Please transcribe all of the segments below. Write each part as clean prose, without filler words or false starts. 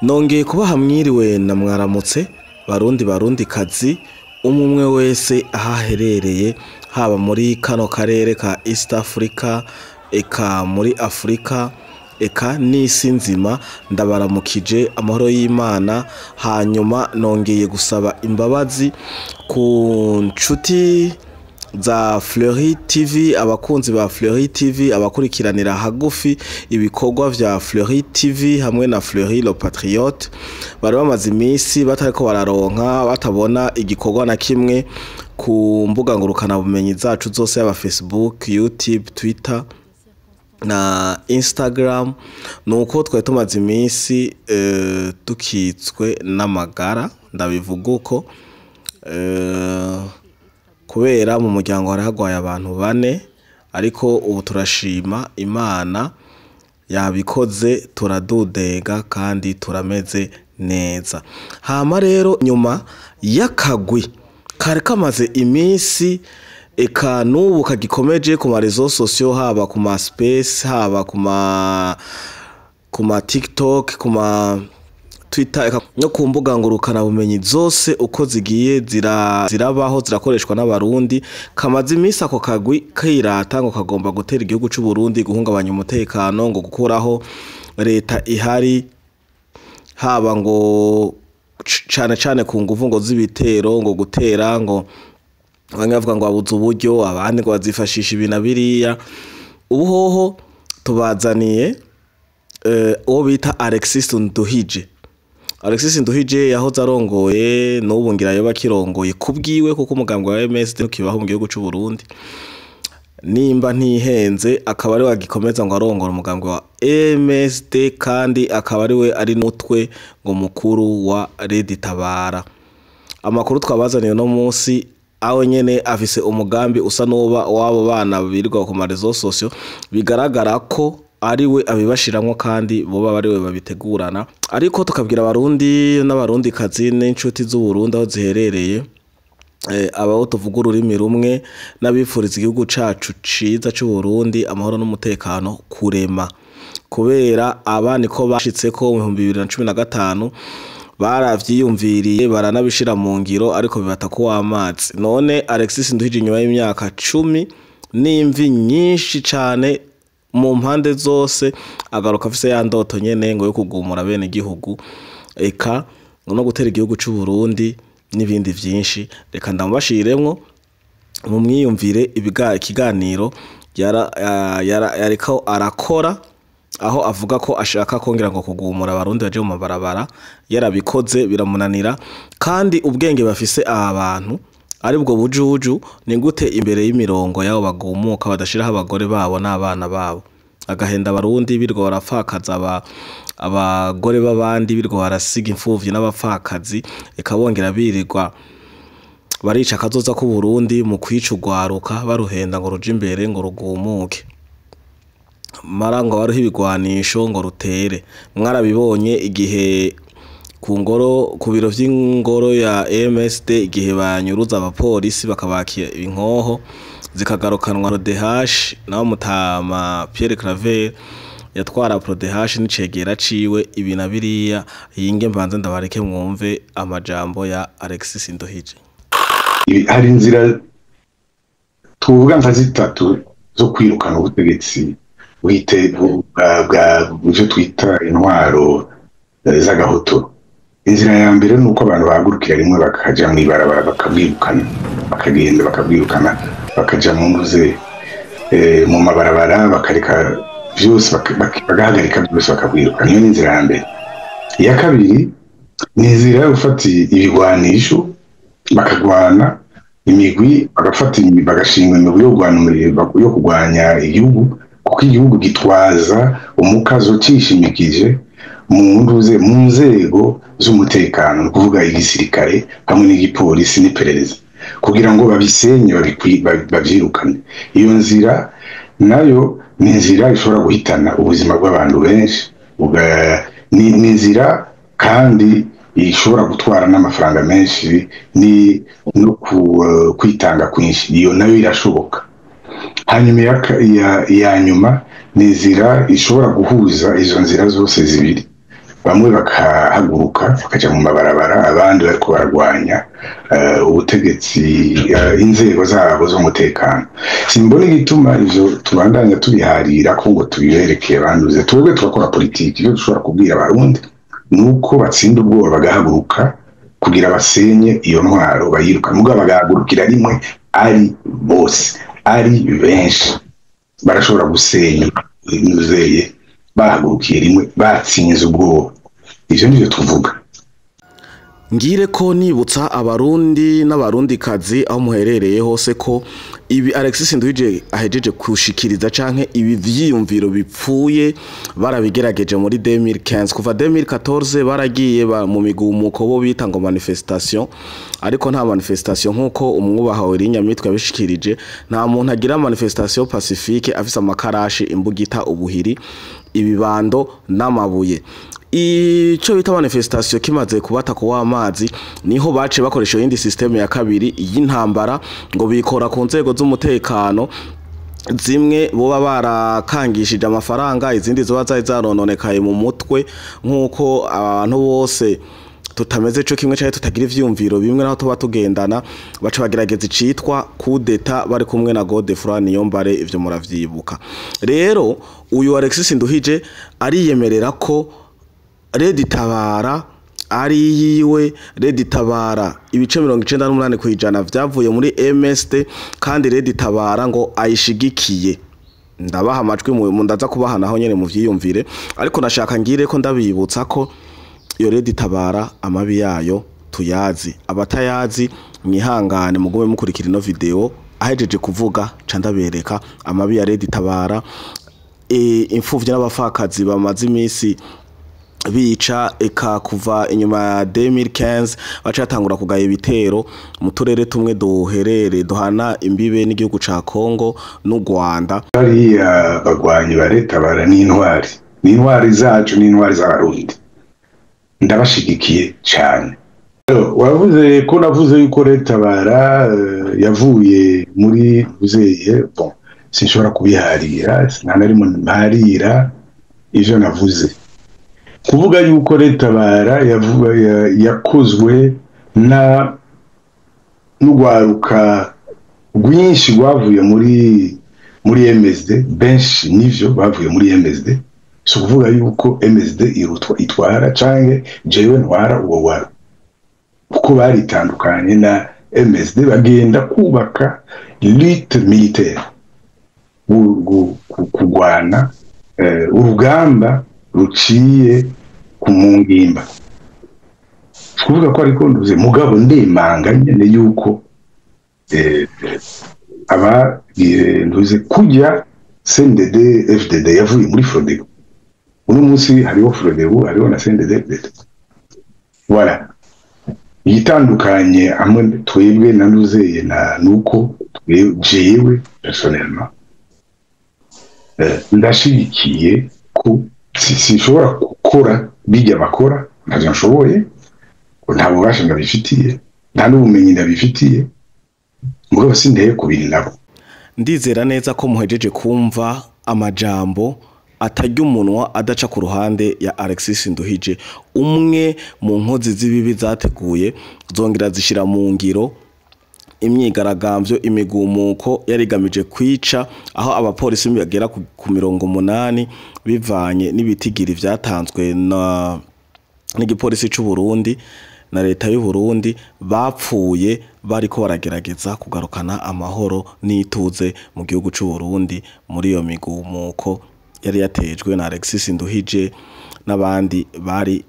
Nongeye kubaha mwiriwe na mwaramutse barundi kazi umwe wese ahaherereye haba muri kano karere ka East Africa eka muri Afrika eka n'isi nzima ndabaramukije amahoro y'Imana. Hanyuma nongeye gusaba imbabazi ku nshuti za Fleury TV, abakunzi ba Fleury TV, abakurikiranira hagufi ibikorwa vya Fleury TV hamwe na Fleury le Patriote. Bari bamaze iminsi batariko bararonka batabona igikorwa na kimwe ku mbuga ngurukana bumenyi zacu zose yaba Facebook, YouTube, Twitter na Instagram. Nuko twari tumaze iminsi tukitswe n'amagara, ndabivuga uko kubera mu muryango haragwaye abantu 4, ariko ubu turashima Imana yabikoze, turadudega kandi turameze neza. Hama rero nyuma y'akagwi kare kamaze iminsi eka n'ubu kagikomeje ku marezo sociaux, haba ku ma space, haba ku ma TikTok, ku ma Twitter no ku mbuga ngurukana bumenyi zose uko zigiye zirabaho zirakoreshwa n'abarundi. Kamaze iminsi ako kagwi kirata ngo kagomba gutera igihugu cy'u Burundi, guhungabanya umutekano, ngo gukuraho leta ihari, haba ngo cyane ku nguvu ngo z'ibitero, ngo gutera, ngo bamwe bavuga ngo abuze uburyo, abandi ngo bazifashisha ibina biriya. Ubuhoho tubazaniye uwo bita Alexis Nduhije yahoze arongoye n'ubu ngira yo bakirongoye kubwiwe kuko umugambwe wa MSD ukibaho mu gihugu cy'u Burundi. Nimba ntihenze akaba ari wagikomeza ngo arongora umugambwe wa MSD, kandi akaba ari we ari nutwe ngo mukuru wa Redi Tabara. Amakuru twabazaniye no munsi aho nyene afise umugambi usa n'uba wabo bana birirwa ku marezo sociaux, bigaragara ko ari we abibashiramwo kandi boba bari we babitegurana. Ariko tukabwira abarundi n'abarundi kazi n'inshuti z'u Burundi aho ziherereye, abaho tuvuga ururimi rumwe, n'abifuriza igihugu cacu ciza cy'u Burundi amahoro n'umutekano kurema, kubera abani ko bashitse ko mu 2015 baravyiyumviriye baranabishira mu ngiro, ariko bibata ko amazi. None Alexis Nduhije nyuma y'imyaka 10 n'imvi nyinshi cane mu mpande zose agaruka afise ya ndoto nyene ngo yo kugumura bene igihugu eka no gutera igihugu cy'u Burundi n'ibindi vyinshi. Reka ndamubashiremwo mu mwiyumvire ikiganiro yariko arakora, aho avuga ko ashaka kongera ngo kugumura abarundi baje mu mabarabara. Yarabikoze biramunanira, kandi ubwenge bafise abantu aribwo bujuju ni gute imbere y'imirongo yabo bagumuka badashiraho abagore babo n'abana babo, agahenda abarundi birwa barafakaza abagore b'abandi, birwa barasiga imfuvyi n'abapfakazi, ekabongera birirwa barica kazoza ku Burundi mu kwica ugwaruka baruhenda ngo ruje imbere ngo rugumuke, marango baruha ibigwanisho ngo rutere. Mwarabibonye igihe ku biro vy'ingoro ya MSD igihe banyuruza abapolisi bakabakira inkoho zikagarukanwa Rodehash naho Mutama Pierre Claver yatwara Prodehash n'icegera ciwe. Ibi na biriya yinge mbanze ndabareke mwumve amajambo ya Alexis Nduhije. Hari inzira tuvuga nka zitatu zo kwirukana ubutegetsi bwa buje twita intwaro z'agahoto. Inzira ya mbere nuko abantu bahagurukira rimwe bakaja mu ibarabara bakabwirukana, bakagenda bakabwirukana, bakaja mu nduze mu mabarabara bakareka vyose bagahagarika byose bakabwirukana. Iyo ni inzira ya mbere. Iya kabiri ni inzira yo gufata ibigwanisho bakagwana imigwi, bagafata bagashinga imigwi yo kugwanya igihugu, kuko igihugu gitwaza umukazo cishimikije mu nzego z'umutekano, kuvuga igisirikare hamwe n'igipolisi n'iperereza, kugira ngo babisenye bavyirukane. Iyo nzira nayo ni inzira ishobora guhitana ubuzima bw'abantu benshi, ni inzira kandi ishobora gutwara n'amafaranga menshi no kwitanga kwinshi. Iyo nayo irashoboka. Hanyuma ya nyuma ni inzira ishobora guhuza izo nzira zose zibiri, bamwe bakahaguruka bakaja mu mabarabara abandi bariko baragwanya ubutegetsi inzego zabo z'umutekano. Simbona igituma ivyo tubandanya tubiharira ko ngo tubiberekeye banduze. Twebwe turakora politiki, iyo dushobora kubwira abarundi nuko batsinda ubwoba bagahaguruka kugira basenye iyo ntwaro bayiruka, mugabo bagahagurukira rimwe ari bose, ari benshi barashobora gusenya inuzeye bahagurukiye rimwe batsinze ubwoba. Ivyo nivyo tuvuga. Ngire ko nibutsa abarundi n'abarundikazi aho muherereye hose ko ibi Alexis Nduhije ahejeje kushikiriza canke ibi vyiyumviro bipfuye barabigerageje muri 2015 kuva 2014 baragiye mu migumuko bo bita ngo manifestation, ariko nta manifestation nkuko umwubaha w'Irinyamitwe yabishikirije. Nta muntu agira manifestation pacifique afise amakarashi, imbugita, ubuhiri, ibibando n'amabuye. Ico bita manifestation kimaze kubata ko w'amazi niho bace bakoresha yindi systeme ya kabiri y'intambara ngo bikora ku nzego z'umutekano, zimwe boba barakangishije amafaranga, izindi zoba zarononekaye mu mutwe nkuko abantu bose tutameze cyo kimwe cyane tutagira ivyumviro bimwe naho tuba tugendana, baca bagerageza icitwa kudeta bari kumwe na Godefroid Niyombare. Ivyo muravyibuka. Rero uyu Alexis Nduhije ariyemerera ko Redi Tabara ari yiwe. Redi Tabara ibice 98% kwijana vyavuye muri MSD, kandi Redi Tabara ngo ayishigikiye. Ndabaha amajwi mu ndaza kubaha naho nyene mu vyiyumvire, ariko nashaka ngire ko ndabibutsa ko iyo Redi Tabara amabi yayo tuyazi. Abatayazi mwihangane mugume mukurikira ino video ahejeje kuvuga candabereka amabi ya Redi Tabara. Imfuvyi n'abafakazi bamaze imisi bica eka kuva inyuma ya 2015 bacatangura kugaya ibitero mu turere tumwe duherere duhana imbibe n'igihugu ca Kongo n'u Rwanda. Bariya bagwanyi ba Redi Tabara n'intwari zacu n'intwari z'abarundi, ndabashigikiye cyane. Wavuze ko navuze yuko Redi Tabara yavuye muri uzeye, bon sinshobora kubiharira, sinanarimo mparira ivyo navuze. Kuvuga yuko Redi Tabara yakozwe n'ugwaruka rwinshi rwavuye muri MSD, benshi nivyo bavuye muri MSD. So kuvuga yuko MSD itwara canke jewe ntwara uwo waro, kuko baritandukanye na MSD bagenda kubaka lutte militaire, kugwana urugamba ruciye ku mungimba. Kuvuga ko ariko nduze mugabo ndemanga nyene yuko aba nduze kujya CNDD FDD yavuye muri Frodebu. Uno munsi hariho Frodebu, hariho na CNDD FDD. Voilà. Yitandukanye amwe twebwe na nduzeye na nuko jewe personnellement ndashigikiye ko sishobora gukora bijya bakora, ntazo nshoboye, nta bubasha ndabifitiye, nta n'ubumenyi ndabifitiye, mugabo sindeye kubiri nabo. Ndizera neza ko muhejeje kumva amajambo atarya umunwa adaca ku ruhande ya Alexis Nduhije, umwe mu nkozi z'ibibi zateguye zongera zishira mu ngiro imyigaragambyo, imigumuko yarigamije kwica, aho abapolisi bagera ku 80 bivanye n'ibitigiri vyatanzwe n'igipolisi c'u Burundi na leta y'u Burundi bapfuye bariko baragerageza kugarukana amahoro n'ituze mu gihugu c'u Burundi muri iyo migumuko yari yatejwe na Alexis Nduhije n'abandi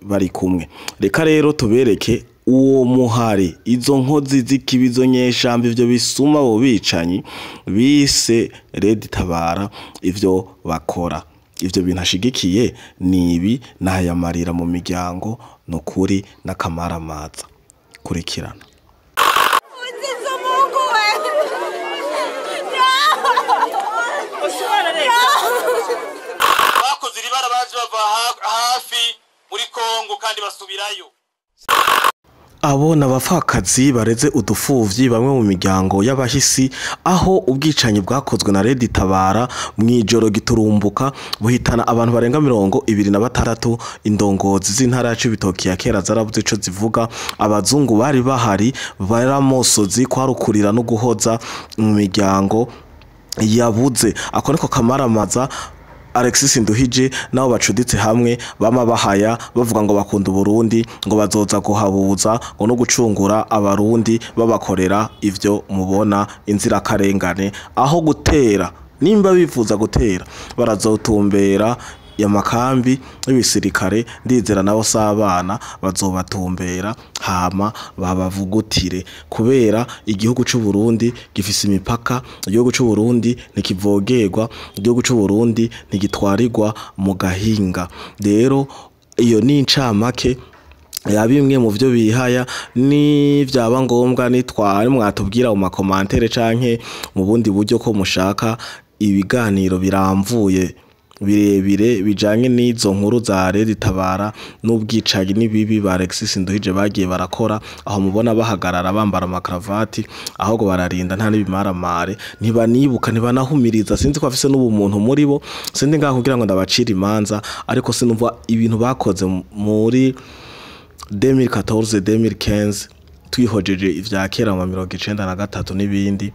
bari kumwe. Reka rero tubereke uwo muhari, izo nkozi z'ikibizo nyeshambi, ivyo bisuma bo bicanyi bise Redi Tabara ivyo bakora. Ivyo binashigikiye nibi nayamarira mu miryango nukuri n'akamaramaza. Kurikirana. Bakoze ribara baje bava hafi muri Kongo kandi basubirayo. abo n'abapfakazi bareze udupfuvyi bamwe mu miryango y'abahisi aho ubwicanyi bwakozwe na Red Tabara mwijoro giturumbuka buhitana abantu barenga 26 indongozi z'intara ya Cibitoke ya kera zarabuze ico zivuga abazungu bari bahari baramosozi kwarukurira no guhoza mu miryango yabuze ako niko kamaramaza Alexis Nduhije nabo bacuditse hamwe bama bahaya bavuga ngo bakunda Burundi ngo bazoza guhabuza ngo no gucungura abarundi babakorera ivyo mubona inzira karengane aho gutera nimba bifuza gutera barazotumbera ya makambi y'ibisirikare ndizera nabo sabana bazobatumbera hama babavugutire kubera igihugu c'u Burundi gifise imipaka igihugu c'u Burundi nikivogerwa igihugu c'u Burundi nigitwarirwa mu gahinga rero iyo ni incamake yabimwe mu byo bihaya ni vyaba ngombwa nitware mwatubwira mu makomantere canke mu bundi buryo ko mushaka ibiganiro biramvuye birebire bijanye n'izo nkuru za Red Tabara n'ubwicanyi n'ibibi ba Alexis Nduhije bagiye barakora aho mubona bahagarara bambara amakravati ahubwo bararinda nta n'ibimaramare ntibanibuka ntibanahumiriza sinzi ko afise n'ubumuntu muri bo sindi ngaho kugira ngo ndabacira imanza ariko sinumva ibintu bakoze muri 2014 2015 twihojeje ivya kera mu 1993 n'ibindi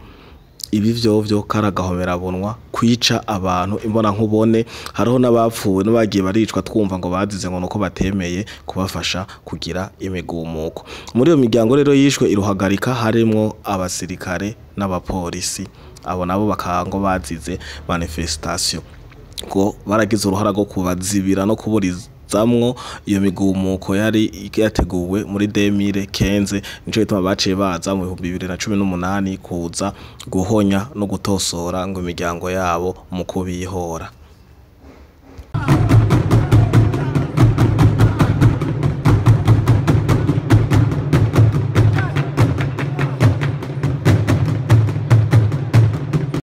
ibi vyo karagahomera bunwa kwica abantu imbona nkubone hariho n'abapfuwe n'abagiye baricwa twumva ngo bazize ngo nuko batemeye kubafasha kugira imigumuko muri iyo miryango rero yishwe iruhagarika harimo abasirikare n'abapolisi abo nabo bakango bazize manifestation ngo baragize uruhara rwo kubazibira no kuburiza zamwo iyo migumuko yari yateguwe muri 2015 nico gituma baciye baza mu 2018 kuza guhonya no gutosora ngo imiryango yabo mu kubihora.